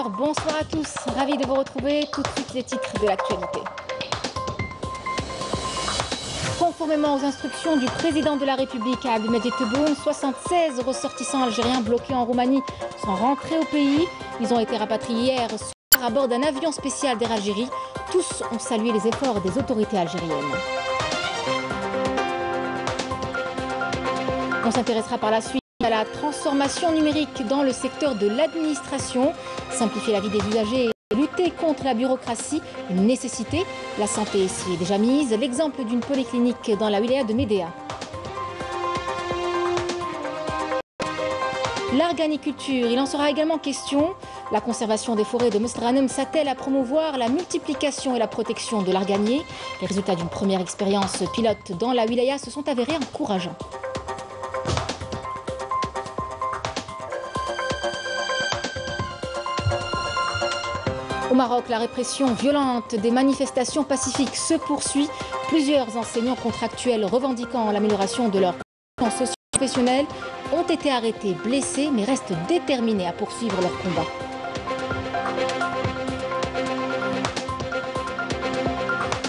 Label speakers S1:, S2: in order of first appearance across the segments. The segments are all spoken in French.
S1: 19h, bonsoir à tous, ravi de vous retrouver. Tout de suite les titres de l'actualité. Conformément aux instructions du président de la République Abdelmadjid Tebboune, 76 ressortissants algériens bloqués en Roumanie sont rentrés au pays. Ils ont été rapatriés hier soir à bord d'un avion spécial d'Air Algérie. Tous ont salué les efforts des autorités algériennes. On s'intéressera par la suite à la transformation numérique dans le secteur de l'administration. Simplifier la vie des usagers et lutter contre la bureaucratie, une nécessité. La santé s'y est déjà mise. L'exemple d'une polyclinique dans la wilaya de Médéa. L'arganiculture, il en sera également question. La conservation des forêts de Mestaranem s'attelle à promouvoir la multiplication et la protection de l'arganier. Les résultats d'une première expérience pilote dans la wilaya se sont avérés encourageants. Au Maroc, la répression violente des manifestations pacifiques se poursuit. Plusieurs enseignants contractuels revendiquant l'amélioration de leur conditions socio-professionnelles ont été arrêtés, blessés, mais restent déterminés à poursuivre leur combat.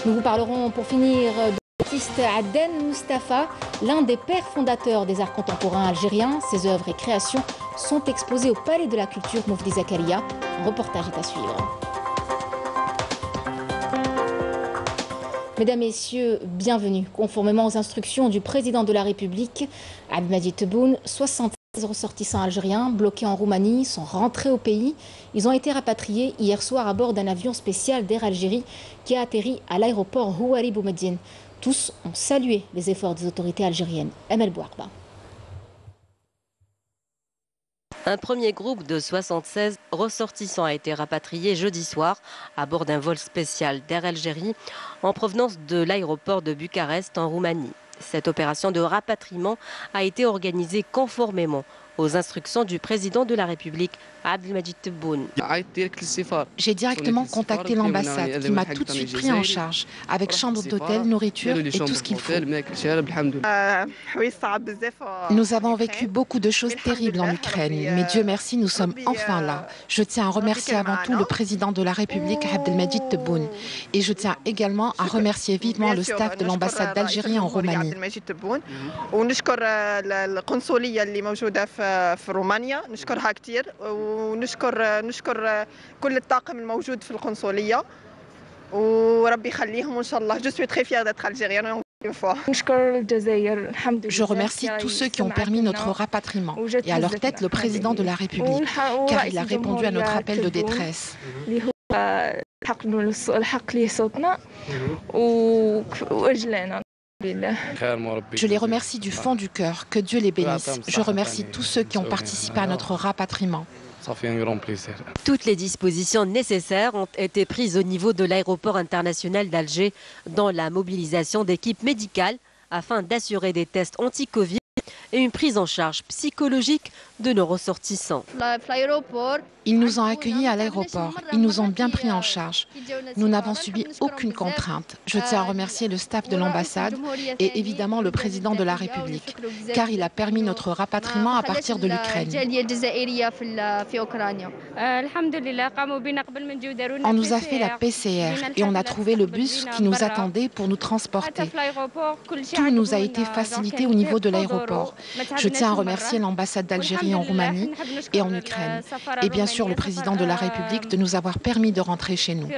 S1: Nous vous parlerons pour finir de l'artiste Aden Mustafa, l'un des pères fondateurs des arts contemporains algériens. Ses œuvres et créations sont exposées au Palais de la Culture Moufdi Zakaria. Un reportage est à suivre. Mesdames, Messieurs, bienvenue. Conformément aux instructions du président de la République, Abdelmadjid Tebboune, 76 ressortissants algériens bloqués en Roumanie sont rentrés au pays. Ils ont été rapatriés hier soir à bord d'un avion spécial d'Air Algérie qui a atterri à l'aéroport Houari Boumediene. Tous ont salué les efforts des autorités algériennes. Emel Bouarba.
S2: Un premier groupe de 76 ressortissants a été rapatrié jeudi soir à bord d'un vol spécial d'Air Algérie en provenance de l'aéroport de Bucarest en Roumanie. Cette opération de rapatriement a été organisée conformément aux instructions du président de la République, Abdelmadjid Tebboune.
S3: J'ai directement contacté l'ambassade qui m'a tout de suite pris en charge avec chambre d'hôtel, nourriture et tout ce qu'il faut. Nous avons vécu beaucoup de choses terribles en Ukraine, mais Dieu merci, nous sommes enfin là. Je tiens à remercier avant tout le président de la République, Abdelmadjid Tebboune, et je tiens également à remercier vivement le staff de l'ambassade d'Algérie en Roumanie.
S4: في رومانيا نشكرها كثير ونشكر كل الطاقم الموجود في القنصلية وربي يخليهم وإن شاء الله. Je suis très fière d'être algérienne.
S3: Je remercie tous ceux qui ont permis notre rapatriement et à leur tête le président de la République, car il a répondu à notre appel de détresse. Je les remercie du fond du cœur, que Dieu les bénisse. Je remercie tous ceux qui ont participé à notre rapatriement.
S2: Toutes les dispositions nécessaires ont été prises au niveau de l'aéroport international d'Alger dans la mobilisation d'équipes médicales afin d'assurer des tests anti-Covid et une prise en charge psychologique de nos ressortissants.
S3: Ils nous ont accueillis à l'aéroport, ils nous ont bien pris en charge. Nous n'avons subi aucune contrainte. Je tiens à remercier le staff de l'ambassade et évidemment le président de la République, car il a permis notre rapatriement à partir de l'Ukraine. On nous a fait la PCR et on a trouvé le bus qui nous attendait pour nous transporter. Tout nous a été facilité au niveau de l'aéroport. Je tiens à remercier l'ambassade d'Algérie en Roumanie et en Ukraine. Et bien sûr le président de la République de nous avoir permis de rentrer chez nous.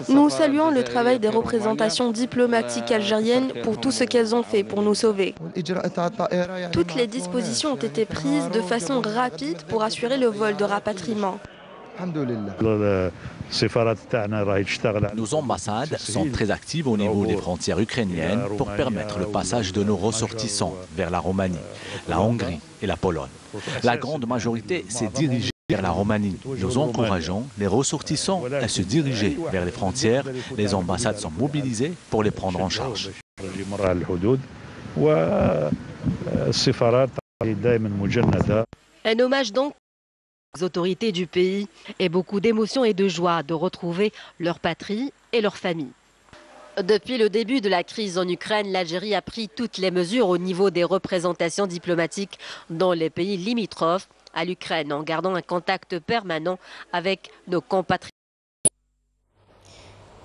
S5: Nous saluons le travail des représentations diplomatiques algériennes pour tout ce qu'elles ont fait pour nous sauver. Toutes les dispositions ont été prises de façon rapide pour assurer le vol de rapatriement.
S6: Nos ambassades sont très actives au niveau des frontières ukrainiennes pour permettre le passage de nos ressortissants vers la Roumanie, la Hongrie et la Pologne. La grande majorité s'est dirigée vers la Roumanie. Nous encourageons les ressortissants à se diriger vers les frontières. Les ambassades sont mobilisées pour les prendre en charge.
S2: Un hommage donc aux autorités du pays et beaucoup d'émotions et de joie de retrouver leur patrie et leur famille. Depuis le début de la crise en Ukraine, l'Algérie a pris toutes les mesures au niveau des représentations diplomatiques dans les pays limitrophes à l'Ukraine, en gardant un contact permanent avec nos compatriotes.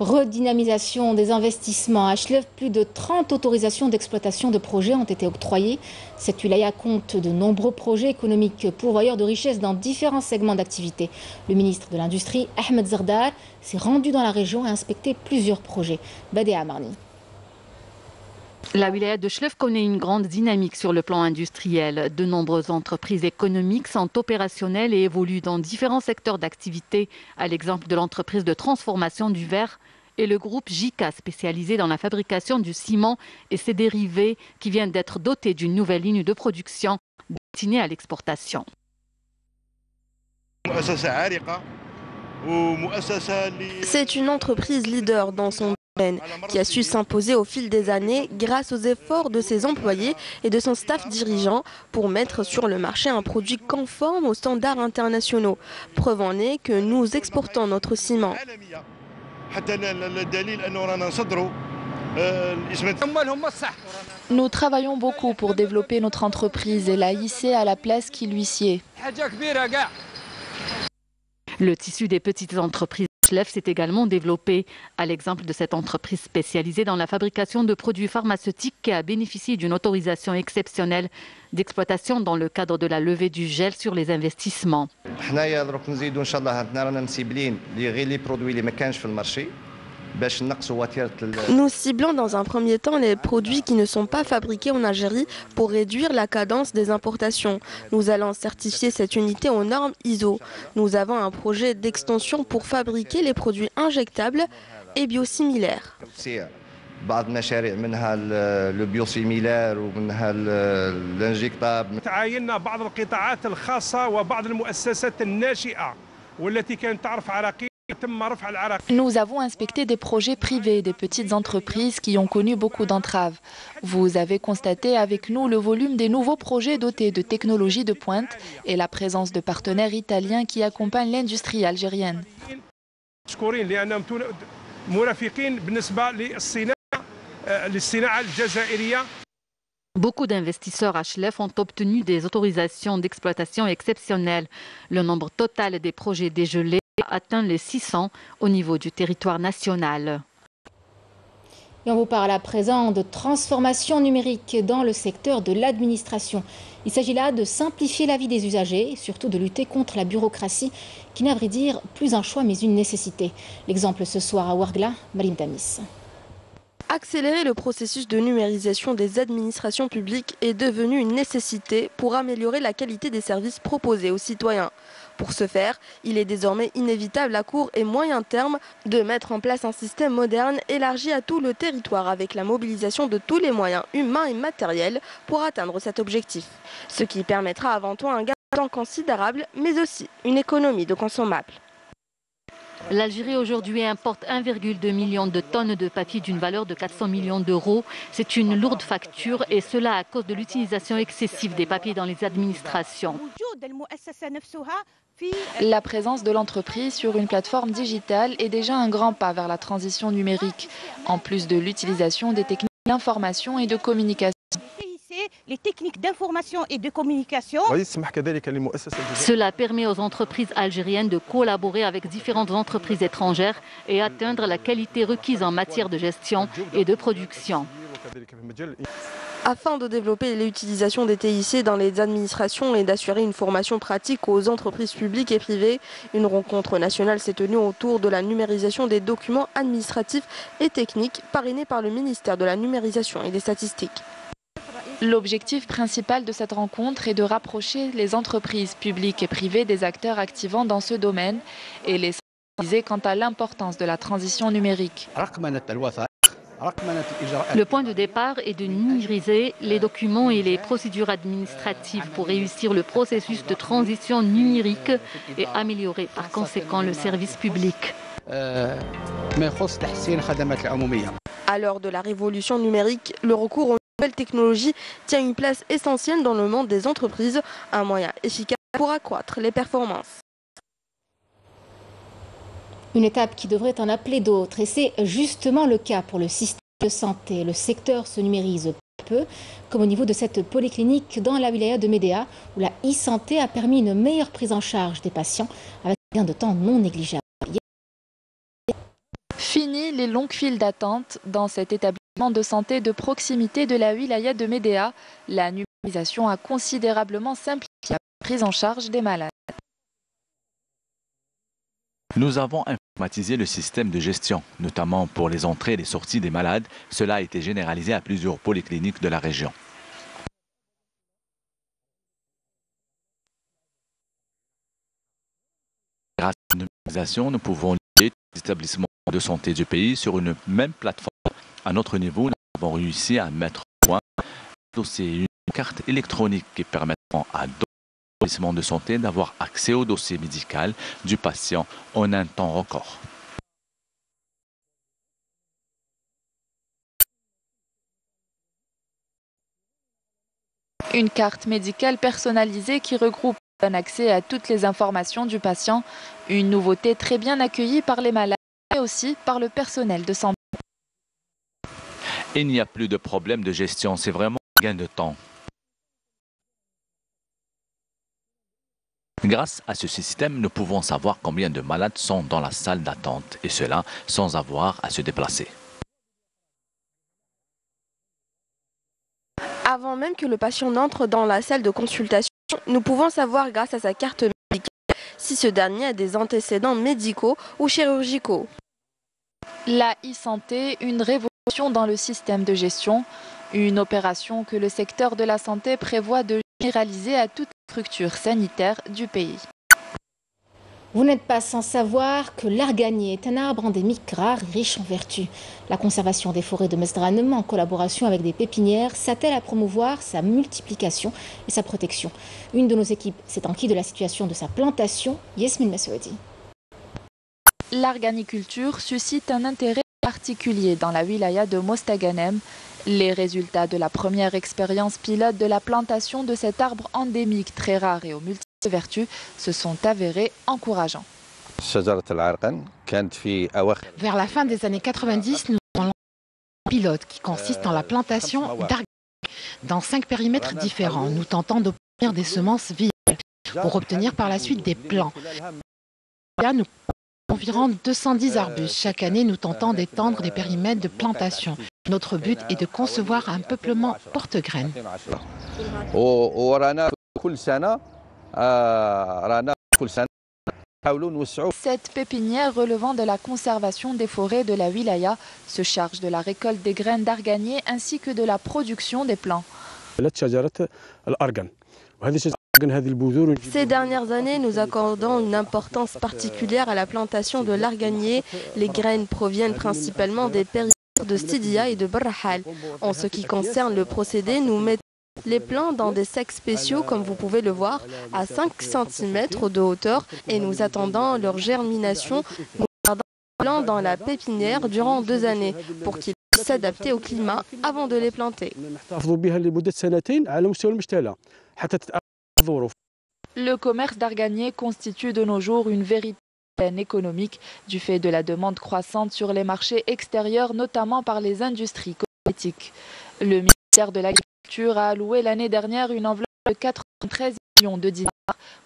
S1: Redynamisation des investissements. À Chlef, plus de 30 autorisations d'exploitation de projets ont été octroyées. Cette wilaya compte de nombreux projets économiques pourvoyeurs de richesses dans différents segments d'activité. Le ministre de l'Industrie, Ahmed Zardar, s'est rendu dans la région et a inspecté plusieurs projets. Badea Marni.
S7: La wilaya de Chlef connaît une grande dynamique sur le plan industriel. De nombreuses entreprises économiques sont opérationnelles et évoluent dans différents secteurs d'activité, à l'exemple de l'entreprise de transformation du verre et le groupe JICA spécialisé dans la fabrication du ciment et ses dérivés qui vient d'être doté d'une nouvelle ligne de production destinée à l'exportation.
S5: C'est une entreprise leader dans son domaine qui a su s'imposer au fil des années grâce aux efforts de ses employés et de son staff dirigeant pour mettre sur le marché un produit conforme aux standards internationaux. Preuve en est que nous exportons notre ciment.
S3: Nous travaillons beaucoup pour développer notre entreprise et la hisser à la place qui lui sied.
S7: Le tissu des petites entreprises de Chlef s'est également développé, à l'exemple de cette entreprise spécialisée dans la fabrication de produits pharmaceutiques qui a bénéficié d'une autorisation exceptionnelle d'exploitation dans le cadre de la levée du gel sur les investissements.
S5: Nous ciblons dans un premier temps les produits qui ne sont pas fabriqués en Algérie pour réduire la cadence des importations. Nous allons certifier cette unité aux normes ISO. Nous avons un projet d'extension pour fabriquer les produits injectables et biosimilaires.
S3: Nous avons inspecté des projets privés, des petites entreprises qui ont connu beaucoup d'entraves. Vous avez constaté avec nous le volume des nouveaux projets dotés de technologies de pointe et la présence de partenaires italiens qui accompagnent l'industrie algérienne.
S7: Beaucoup d'investisseurs à Chlef ont obtenu des autorisations d'exploitation exceptionnelles. Le nombre total des projets dégelés a atteint les 600 au niveau du territoire national.
S1: Et on vous parle à présent de transformation numérique dans le secteur de l'administration. Il s'agit là de simplifier la vie des usagers et surtout de lutter contre la bureaucratie qui n'est à vrai dire plus un choix mais une nécessité. L'exemple ce soir à Ouargla, Marim Tamis.
S5: Accélérer le processus de numérisation des administrations publiques est devenu une nécessité pour améliorer la qualité des services proposés aux citoyens. Pour ce faire, il est désormais inévitable à court et moyen terme de mettre en place un système moderne élargi à tout le territoire avec la mobilisation de tous les moyens humains et matériels pour atteindre cet objectif. Ce qui permettra avant tout un gain de temps considérable, mais aussi une économie de consommables.
S7: L'Algérie aujourd'hui importe 1,2 million de tonnes de papier d'une valeur de 400 millions d'euros. C'est une lourde facture et cela à cause de l'utilisation excessive des papiers dans les administrations.
S3: La présence de l'entreprise sur une plateforme digitale est déjà un grand pas vers la transition numérique, en plus de l'utilisation des techniques d'information et de communication.
S8: Les techniques d'information et de communication.
S7: Cela permet aux entreprises algériennes de collaborer avec différentes entreprises étrangères et atteindre la qualité requise en matière de gestion et de production.
S5: Afin de développer l'utilisation des TIC dans les administrations et d'assurer une formation pratique aux entreprises publiques et privées, une rencontre nationale s'est tenue autour de la numérisation des documents administratifs et techniques parrainée par le ministère de la Numérisation et des Statistiques.
S3: L'objectif principal de cette rencontre est de rapprocher les entreprises publiques et privées des acteurs activant dans ce domaine et les sensibiliser quant à l'importance de la transition numérique.
S7: Le point de départ est de numériser les documents et les procédures administratives pour réussir le processus de transition numérique et améliorer par conséquent le service public.
S5: À l'heure de la révolution numérique, le recours aux nouvelles technologies tient une place essentielle dans le monde des entreprises, un moyen efficace pour accroître les performances.
S1: Une étape qui devrait en appeler d'autres, et c'est justement le cas pour le système de santé. Le secteur se numérise peu, comme au niveau de cette polyclinique dans la wilaya de Médéa, où la e-santé a permis une meilleure prise en charge des patients avec un gain de temps non négligeable.
S9: Fini les longues files d'attente dans cet établissement de santé de proximité de la wilaya de Médéa. La numérisation a considérablement simplifié la prise en charge des malades.
S6: Nous avons informatisé le système de gestion, notamment pour les entrées et les sorties des malades. Cela a été généralisé à plusieurs polycliniques de la région. Grâce à la numérisation, nous pouvons lier les établissements de santé du pays sur une même plateforme. À notre niveau, nous avons réussi à mettre au point une carte électronique qui permettra à d'autres établissements de santé d'avoir accès au dossier médical du patient en un temps record.
S9: Une carte médicale personnalisée qui regroupe un accès à toutes les informations du patient. Une nouveauté très bien accueillie par les malades et aussi par le personnel de santé.
S6: Il n'y a plus de problème de gestion, c'est vraiment un gain de temps. Grâce à ce système, nous pouvons savoir combien de malades sont dans la salle d'attente, et cela sans avoir à se déplacer.
S5: Avant même que le patient n'entre dans la salle de consultation, nous pouvons savoir grâce à sa carte médicale si ce dernier a des antécédents médicaux ou chirurgicaux.
S9: La e-santé, une révolution dans le système de gestion, une opération que le secteur de la santé prévoit de généraliser à toute structure sanitaire du pays.
S1: Vous n'êtes pas sans savoir que l'arganier est un arbre endémique rare et riche en vertus. La conservation des forêts de Mesdranem, en collaboration avec des pépinières, s'attelle à promouvoir sa multiplication et sa protection. Une de nos équipes s'est enquise de la situation de sa plantation, Yasmine Messoudi.
S9: L'arganiculture suscite un intérêt particulier dans la wilaya de Mostaganem. Les résultats de la première expérience pilote de la plantation de cet arbre endémique très rare et aux multiples vertus se sont avérés encourageants.
S3: Vers la fin des années 90, nous avons lancé un pilote qui consiste en la plantation d'arganier dans 5 périmètres différents. Nous tentons d'obtenir des semences viables pour obtenir par la suite des plants. Là, nous environ 210 arbustes. Chaque année, nous tentons d'étendre des périmètres de plantation. Notre but est de concevoir un peuplement porte-graines.
S9: Cette pépinière relevant de la conservation des forêts de la wilaya se charge de la récolte des graines d'arganier ainsi que de la production des plants.
S5: Ces dernières années, nous accordons une importance particulière à la plantation de l'arganier. Les graines proviennent principalement des périmètres de Sidia et de Barrahal. En ce qui concerne le procédé, nous mettons les plants dans des sacs spéciaux, comme vous pouvez le voir, à 5 cm de hauteur et nous attendons leur germination. Nous gardons les plants dans la pépinière durant 2 années pour qu'ils puissent s'adapter au climat avant de les planter.
S9: Le commerce d'arganier constitue de nos jours une véritable peine économique du fait de la demande croissante sur les marchés extérieurs, notamment par les industries cosmétiques. Le ministère de l'Agriculture a alloué l'année dernière une enveloppe de 93 millions de dinars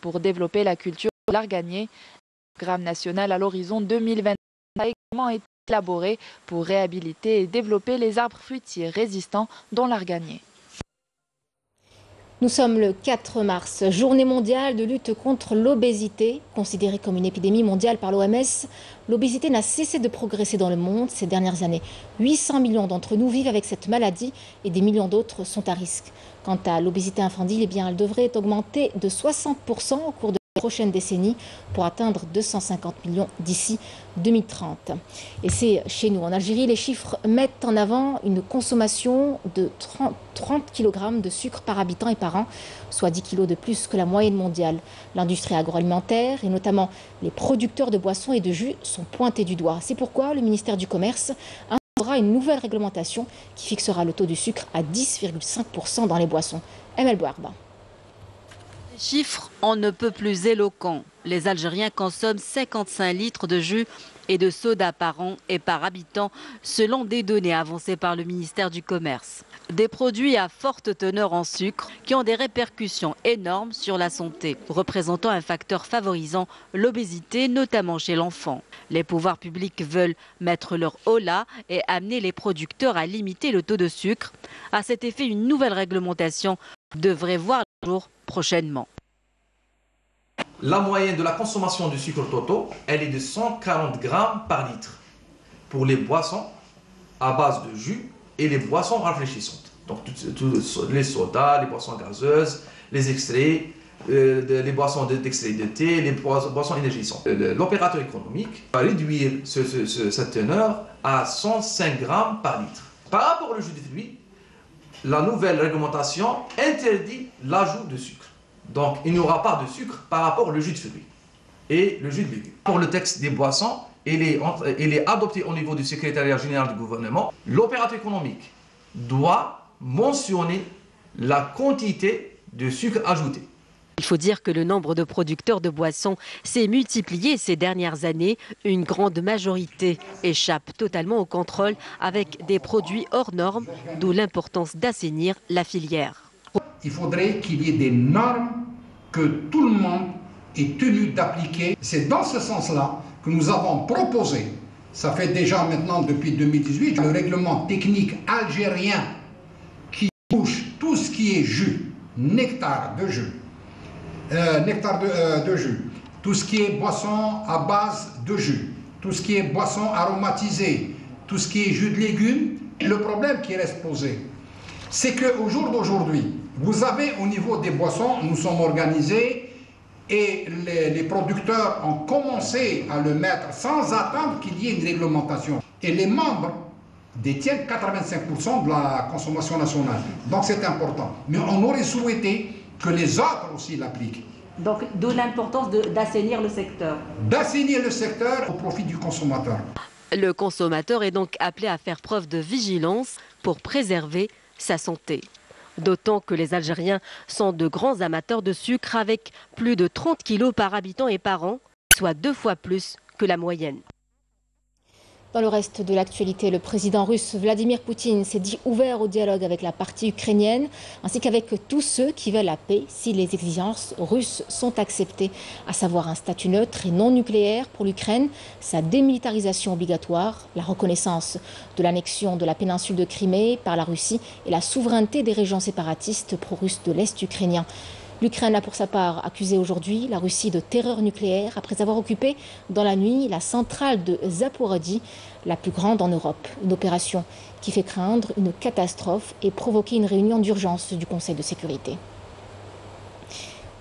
S9: pour développer la culture de l'arganier. Le programme national à l'horizon 2020 a également été élaboré pour réhabiliter et développer les arbres fruitiers résistants, dont l'arganier.
S1: Nous sommes le 4 mars, journée mondiale de lutte contre l'obésité. Considérée comme une épidémie mondiale par l'OMS, l'obésité n'a cessé de progresser dans le monde ces dernières années. 800 millions d'entre nous vivent avec cette maladie et des millions d'autres sont à risque. Quant à l'obésité infantile, elle devrait augmenter de 60% au cours de la prochaine décennie pour atteindre 250 millions d'ici 2030. Et c'est chez nous. En Algérie, les chiffres mettent en avant une consommation de 30 kg de sucre par habitant et par an, soit 10 kg de plus que la moyenne mondiale. L'industrie agroalimentaire et notamment les producteurs de boissons et de jus sont pointés du doigt. C'est pourquoi le ministère du Commerce imposera une nouvelle réglementation qui fixera le taux du sucre à 10,5% dans les boissons. Emel Bouarba.
S10: Chiffre on ne peut plus éloquent. Les Algériens consomment 55 litres de jus et de soda par an et par habitant, selon des données avancées par le ministère du Commerce. Des produits à forte teneur en sucre qui ont des répercussions énormes sur la santé, représentant un facteur favorisant l'obésité, notamment chez l'enfant. Les pouvoirs publics veulent mettre leur holà et amener les producteurs à limiter le taux de sucre. À cet effet, une nouvelle réglementation devrait voir le jour prochainement.
S11: La moyenne de la consommation du sucre total, elle est de 140 grammes par litre pour les boissons à base de jus et les boissons rafraîchissantes. Donc les sodas, les boissons gazeuses, les extraits, les boissons d'extrait de thé, les boissons énergisantes. L'opérateur économique va réduire cette teneur à 105 grammes par litre. Par rapport au jus de fruits, la nouvelle réglementation interdit l'ajout de sucre. Donc, il n'y aura pas de sucre par rapport au jus de fruits et le jus de légumes. Pour le texte des boissons, il est adopté au niveau du secrétariat général du gouvernement. L'opérateur économique doit mentionner la quantité de sucre ajouté.
S2: Il faut dire que le nombre de producteurs de boissons s'est multiplié ces dernières années. Une grande majorité échappe totalement au contrôle avec des produits hors normes, d'où l'importance d'assainir la filière.
S12: Il faudrait qu'il y ait des normes que tout le monde est tenu d'appliquer. C'est dans ce sens-là que nous avons proposé, ça fait déjà maintenant depuis 2018, le règlement technique algérien qui touche tout ce qui est jus, nectar de jus, tout ce qui est boisson à base de jus, tout ce qui est boisson aromatisée, tout ce qui est jus de légumes. Le problème qui reste posé, c'est qu'au jour d'aujourd'hui, vous avez au niveau des boissons, nous sommes organisés et les producteurs ont commencé à le mettre sans attendre qu'il y ait une réglementation. Et les membres détiennent 85% de la consommation nationale. Donc c'est important. Mais on aurait souhaité que les autres aussi l'appliquent.
S10: Donc d'où l'importance d'assainir le secteur.
S12: D'assainir le secteur au profit du consommateur.
S2: Le consommateur est donc appelé à faire preuve de vigilance pour préserver sa santé. D'autant que les Algériens sont de grands amateurs de sucre avec plus de 30 kilos par habitant et par an, soit 2 fois plus que la moyenne.
S1: Dans le reste de l'actualité, le président russe Vladimir Poutine s'est dit ouvert au dialogue avec la partie ukrainienne, ainsi qu'avec tous ceux qui veulent la paix si les exigences russes sont acceptées, à savoir un statut neutre et non nucléaire pour l'Ukraine, sa démilitarisation obligatoire, la reconnaissance de l'annexion de la péninsule de Crimée par la Russie et la souveraineté des régions séparatistes pro-russes de l'Est ukrainien. L'Ukraine a pour sa part accusé aujourd'hui la Russie de terreur nucléaire après avoir occupé dans la nuit la centrale de Zaporijie, la plus grande en Europe. Une opération qui fait craindre une catastrophe et provoquer une réunion d'urgence du Conseil de sécurité.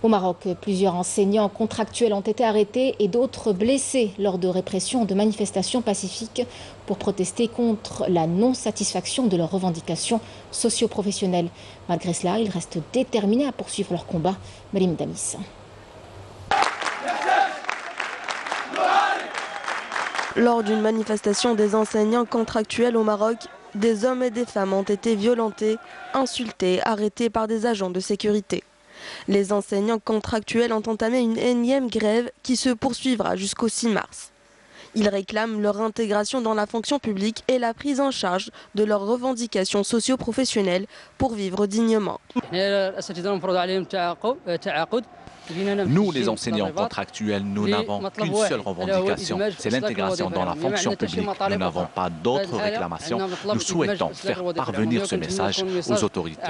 S1: Au Maroc, plusieurs enseignants contractuels ont été arrêtés et d'autres blessés lors de répression de manifestations pacifiques pour protester contre la non-satisfaction de leurs revendications socio-professionnelles. Malgré cela, ils restent déterminés à poursuivre leur combat. Marim Damis.
S5: Lors d'une manifestation des enseignants contractuels au Maroc, des hommes et des femmes ont été violentés, insultés, arrêtés par des agents de sécurité. Les enseignants contractuels ont entamé une énième grève qui se poursuivra jusqu'au 6 mars. Ils réclament leur intégration dans la fonction publique et la prise en charge de leurs revendications socio-professionnelles pour vivre dignement.
S6: Nous, les enseignants contractuels, nous n'avons qu'une seule revendication, c'est l'intégration dans la fonction publique. Nous n'avons pas d'autres réclamations. Nous souhaitons faire parvenir ce message aux autorités.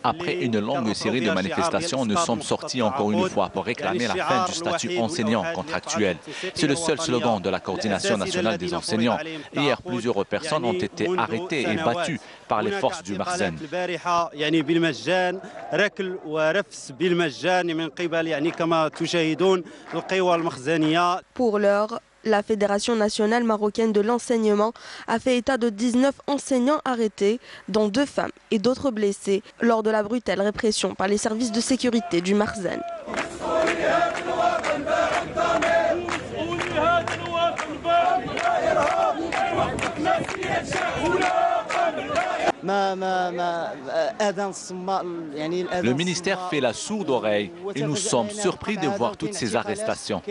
S6: Après une longue série de manifestations, nous sommes sortis encore une fois pour réclamer la fin du statut enseignant contractuel. C'est le seul slogan de la coordination nationale des enseignants. Hier, plusieurs personnes ont été arrêtées et battues par les forces du Makhzen.
S5: Pour l'heure, la Fédération nationale marocaine de l'enseignement a fait état de 19 enseignants arrêtés, dont 2 femmes et d'autres blessés, lors de la brutale répression par les services de sécurité du Makhzen.
S6: Le ministère fait la sourde oreille et nous sommes surpris de voir toutes ces arrestations.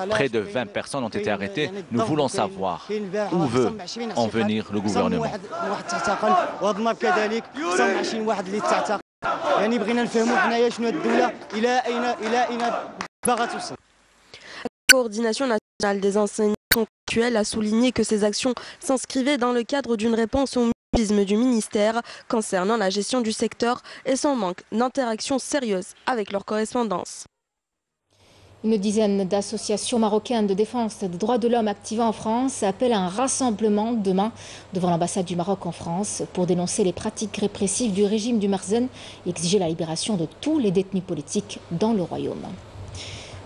S6: Près de 20 personnes ont été arrêtées. Nous voulons savoir où veut en venir le gouvernement.
S5: La coordination nationale des enseignants actuels a souligné que ces actions s'inscrivaient dans le cadre d'une réponse au mutisme du ministère concernant la gestion du secteur et son manque d'interaction sérieuse avec leur correspondance.
S1: Une dizaine d'associations marocaines de défense des droits de l'homme activant en France appellent à un rassemblement demain devant l'ambassade du Maroc en France pour dénoncer les pratiques répressives du régime du Merzen et exiger la libération de tous les détenus politiques dans le royaume.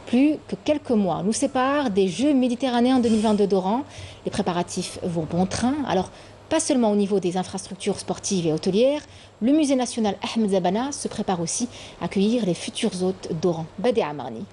S1: Plus que quelques mois nous séparent des Jeux méditerranéens 2022 d'Oran. Les préparatifs vont bon train. Alors, pas seulement au niveau des infrastructures sportives et hôtelières, le musée national Ahmed Zabana se prépare aussi à accueillir les futurs hôtes d'Oran. Badé Amarni.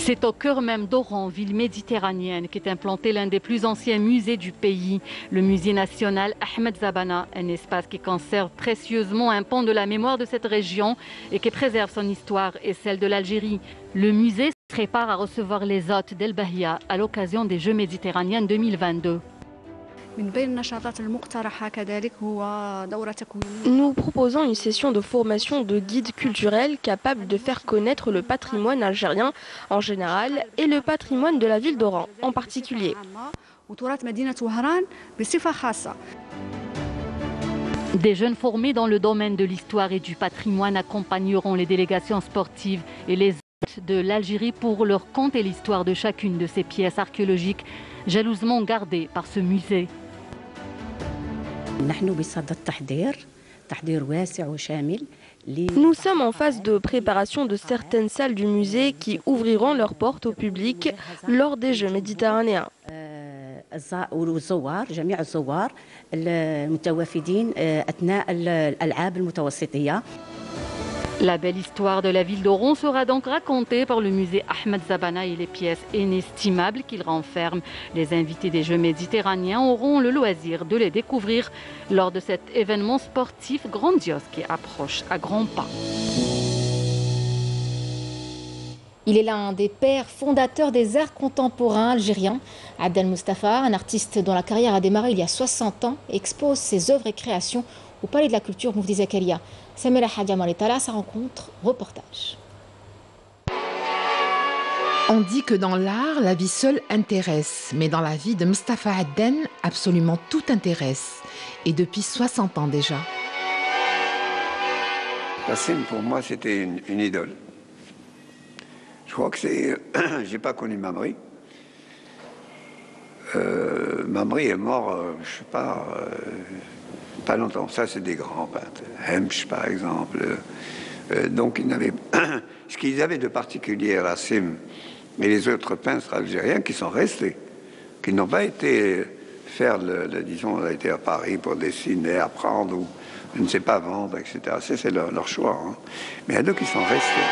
S7: C'est au cœur même d'Oran, ville méditerranéenne, qu'est implanté l'un des plus anciens musées du pays, le musée national Ahmed Zabana, un espace qui conserve précieusement un pan de la mémoire de cette région et qui préserve son histoire et celle de l'Algérie. Le musée se prépare à recevoir les hôtes d'El Bahia à l'occasion des Jeux méditerranéens 2022.
S5: Nous proposons une session de formation de guides culturels capables de faire connaître le patrimoine algérien en général et le patrimoine de la ville d'Oran en particulier.
S7: Des jeunes formés dans le domaine de l'histoire et du patrimoine accompagneront les délégations sportives et les hôtes de l'Algérie pour leur conter l'histoire de chacune de ces pièces archéologiques jalousement gardées par ce musée.
S5: Nous sommes en phase de préparation de certaines salles du musée qui ouvriront leurs portes au public lors des Jeux méditerranéens.
S7: La belle histoire de la ville d'Oran sera donc racontée par le musée Ahmed Zabana et les pièces inestimables qu'il renferme. Les invités des Jeux méditerranéens auront le loisir de les découvrir lors de cet événement sportif grandiose qui approche à grands pas.
S1: Il est l'un des pères fondateurs des arts contemporains algériens. Adel Mustafa, un artiste dont la carrière a démarré il y a 60 ans, expose ses œuvres et créations au Palais de la Culture Moufdi Zakaria. Samira Hadjam Aletala, sa rencontre, reportage.
S3: On dit que dans l'art, la vie seule intéresse, mais dans la vie de Mustafa Adden, absolument tout intéresse. Et depuis 60 ans déjà.
S13: Nassim, pour moi, c'était une idole. Je crois que c'est... J'ai pas connu Mamri. Mamri est mort, je sais pas... pas longtemps. Ça, c'est des grands peintres. Hemsch, par exemple. Donc, ils n'avaient... ce qu'ils avaient de particulier, Rassim et les autres peintres algériens qui sont restés, qui n'ont pas été faire, disons, on a été à Paris pour dessiner, apprendre, ou je ne sais pas, vendre, etc. C'est leur choix. Hein. Mais il y a d'autres qui sont restés.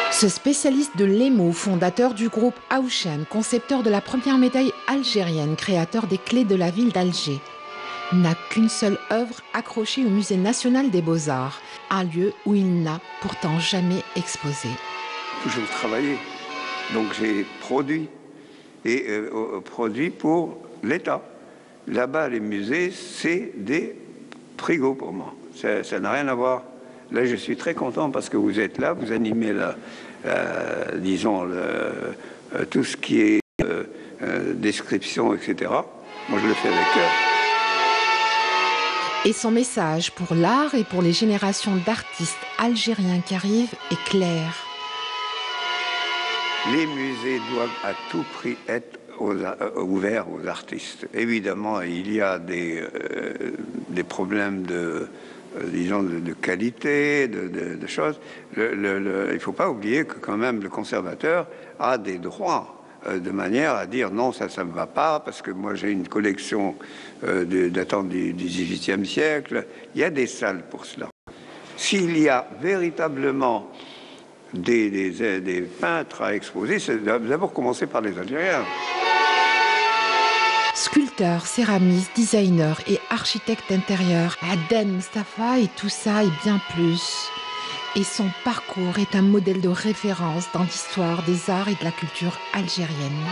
S3: Ce spécialiste de l'émo, fondateur du groupe Aouchen, concepteur de la première médaille algérienne, créateur des clés de la ville d'Alger, n'a qu'une seule œuvre accrochée au Musée national des beaux-arts, un lieu où il n'a pourtant jamais exposé.
S13: Toujours travaillé. Donc j'ai produit, et produit pour l'État. Là-bas, les musées, c'est des frigos pour moi. Ça n'a rien à voir. Là, je suis très content parce que vous êtes là, vous animez disons, tout ce qui est description, etc. Moi, je le fais avec cœur.
S3: Et son message pour l'art et pour les générations d'artistes algériens qui arrivent est clair.
S13: Les musées doivent à tout prix être ouverts aux artistes. Évidemment, il y a des problèmes disons, de qualité, de choses. Il ne faut pas oublier que quand même le conservateur a des droits de manière à dire non, ça ne me va pas, parce que moi j'ai une collection datant du XVIIIe siècle. Il y a des salles pour cela. S'il y a véritablement des peintres à exposer, c'est d'abord commencer par les Algériens.
S3: Sculpteur, céramiste, designer et architecte intérieur, Aden Mustafa et tout ça et bien plus. Et son parcours est un modèle de référence dans l'histoire des arts et de la culture algérienne.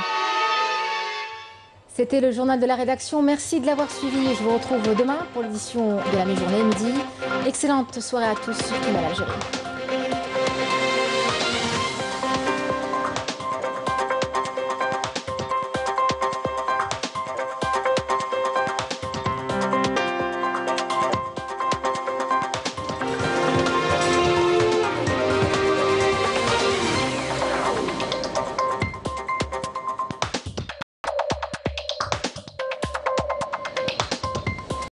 S1: C'était le journal de la rédaction. Merci de l'avoir suivi. Je vous retrouve demain pour l'édition de la mi-journée midi. Excellente soirée à tous sur Canal Algérie.